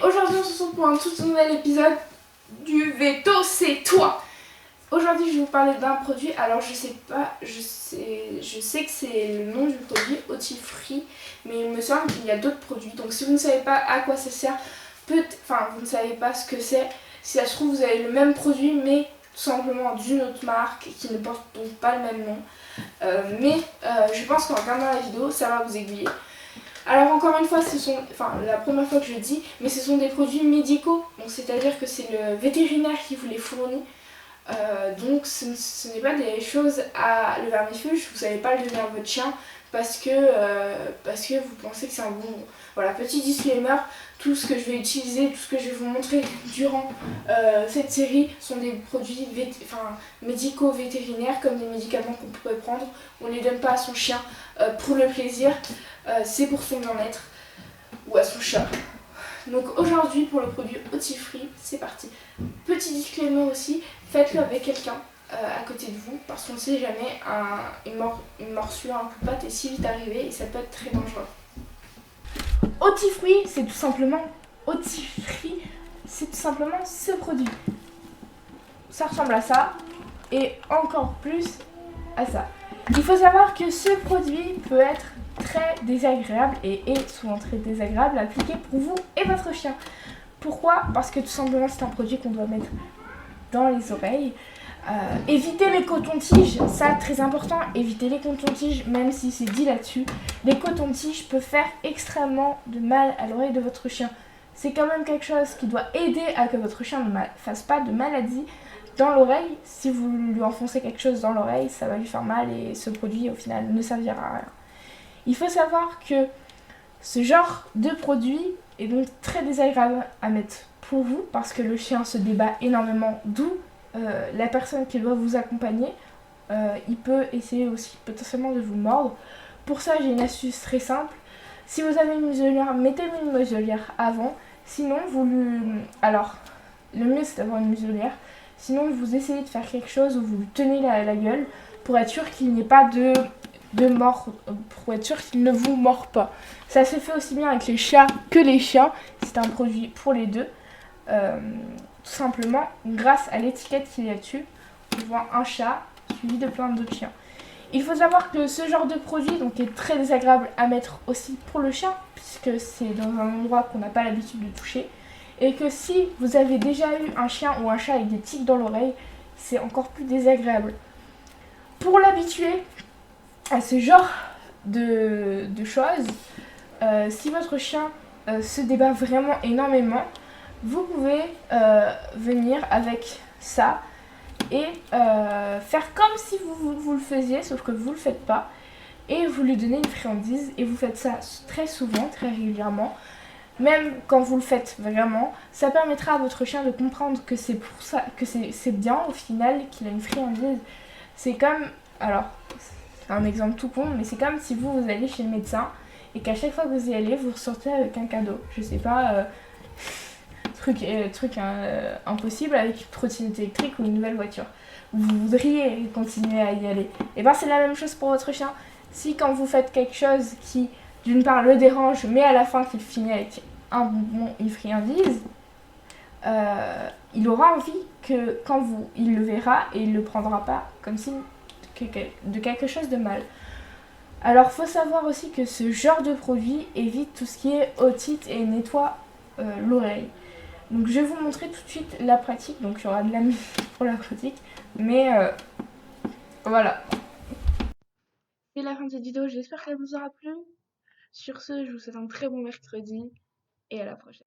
aujourd'hui on se retrouve pour un tout nouvel épisode du Veto c'est toi. Aujourd'hui je vais vous parler d'un produit, alors je sais que c'est le nom du produit, Otifree, mais il me semble qu'il y a d'autres produits, donc si vous ne savez pas à quoi ça sert, vous ne savez pas ce que c'est, si ça se trouve vous avez le même produit mais tout simplement d'une autre marque qui ne porte donc pas le même nom, je pense qu'en regardant la vidéo ça va vous aiguiller. Alors encore une fois, la première fois que je le dis, mais ce sont des produits médicaux, donc c'est-à-dire que c'est le vétérinaire qui vous les fournit. Donc ce n'est pas des choses à le vermifuge, vous n'allez pas le donner à votre chien parce que vous pensez que c'est un bonbon. Voilà, petit disclaimer, tout ce que je vais utiliser, tout ce que je vais vous montrer durant cette série sont des produits médicaux vétérinaires, comme des médicaments qu'on pourrait prendre. On ne les donne pas à son chien pour le plaisir, c'est pour son bien-être ou à son chat. Donc aujourd'hui pour le produit Otifree, c'est parti. Petit disclaimer aussi, faites-le avec quelqu'un à côté de vous parce qu'on ne sait jamais, une morsure, un coup de patte est si vite arrivé et ça peut être très dangereux. Otifree, c'est tout simplement ce produit. Ça ressemble à ça et encore plus à ça. Il faut savoir que ce produit peut être très désagréable et est souvent très désagréable à appliquer pour vous et votre chien. Pourquoi ? Parce que tout simplement c'est un produit qu'on doit mettre dans les oreilles. Évitez les cotons-tiges, ça très important, évitez les cotons-tiges même si c'est dit là-dessus. Les cotons-tiges peuvent faire extrêmement de mal à l'oreille de votre chien. C'est quand même quelque chose qui doit aider à que votre chien ne fasse pas de maladie dans l'oreille. Si vous lui enfoncez quelque chose dans l'oreille, ça va lui faire mal et ce produit au final ne servira à rien. Il faut savoir que ce genre de produit est donc très désagréable à mettre pour vous parce que le chien se débat énormément, d'où la personne qui doit vous accompagner, il peut essayer aussi potentiellement de vous mordre. Pour ça, j'ai une astuce très simple. Si vous avez une muselière, mettez-lui une muselière avant. Sinon, alors, le mieux c'est d'avoir une muselière. Sinon, vous essayez de faire quelque chose où vous lui tenez la gueule pour être sûr qu'il n'y ait pas de mort, pour être sûr qu'il ne vous mord pas. Ça se fait aussi bien avec les chats que les chiens. C'est un produit pour les deux. Tout simplement, grâce à l'étiquette qu'il y a dessus, on voit un chat suivi de plein d'autres chiens. Il faut savoir que ce genre de produit donc, est très désagréable à mettre aussi pour le chien, puisque c'est dans un endroit qu'on n'a pas l'habitude de toucher. Et que si vous avez déjà eu un chien ou un chat avec des tiques dans l'oreille, c'est encore plus désagréable. Pour l'habituer à ce genre de choses, si votre chien se débat vraiment énormément, vous pouvez venir avec ça et faire comme si vous le faisiez, sauf que vous le faites pas, et vous lui donnez une friandise et vous faites ça très souvent, très régulièrement. Même quand vous le faites vraiment, ça permettra à votre chien de comprendre que c'est pour ça, que c'est bien au final qu'il a une friandise. C'est comme, alors c'est un exemple tout con, mais c'est comme si vous allez chez le médecin et qu'à chaque fois que vous y allez, vous ressortez avec un cadeau. Je sais pas, truc impossible avec une trottinette électrique ou une nouvelle voiture. Vous voudriez continuer à y aller. Et bien c'est la même chose pour votre chien. Si quand vous faites quelque chose qui d'une part le dérange, mais à la fin qu'il finit avec un bonbon, une friandise, il aura envie que quand il le verra et il le prendra pas comme signe de quelque chose de mal. Alors faut savoir aussi que ce genre de produit évite tout ce qui est otite et nettoie l'oreille. Donc je vais vous montrer tout de suite la pratique, donc il y aura de la musique pour la pratique, mais voilà. C'est la fin de cette vidéo, j'espère qu'elle vous aura plu. Sur ce, je vous souhaite un très bon mercredi et à la prochaine.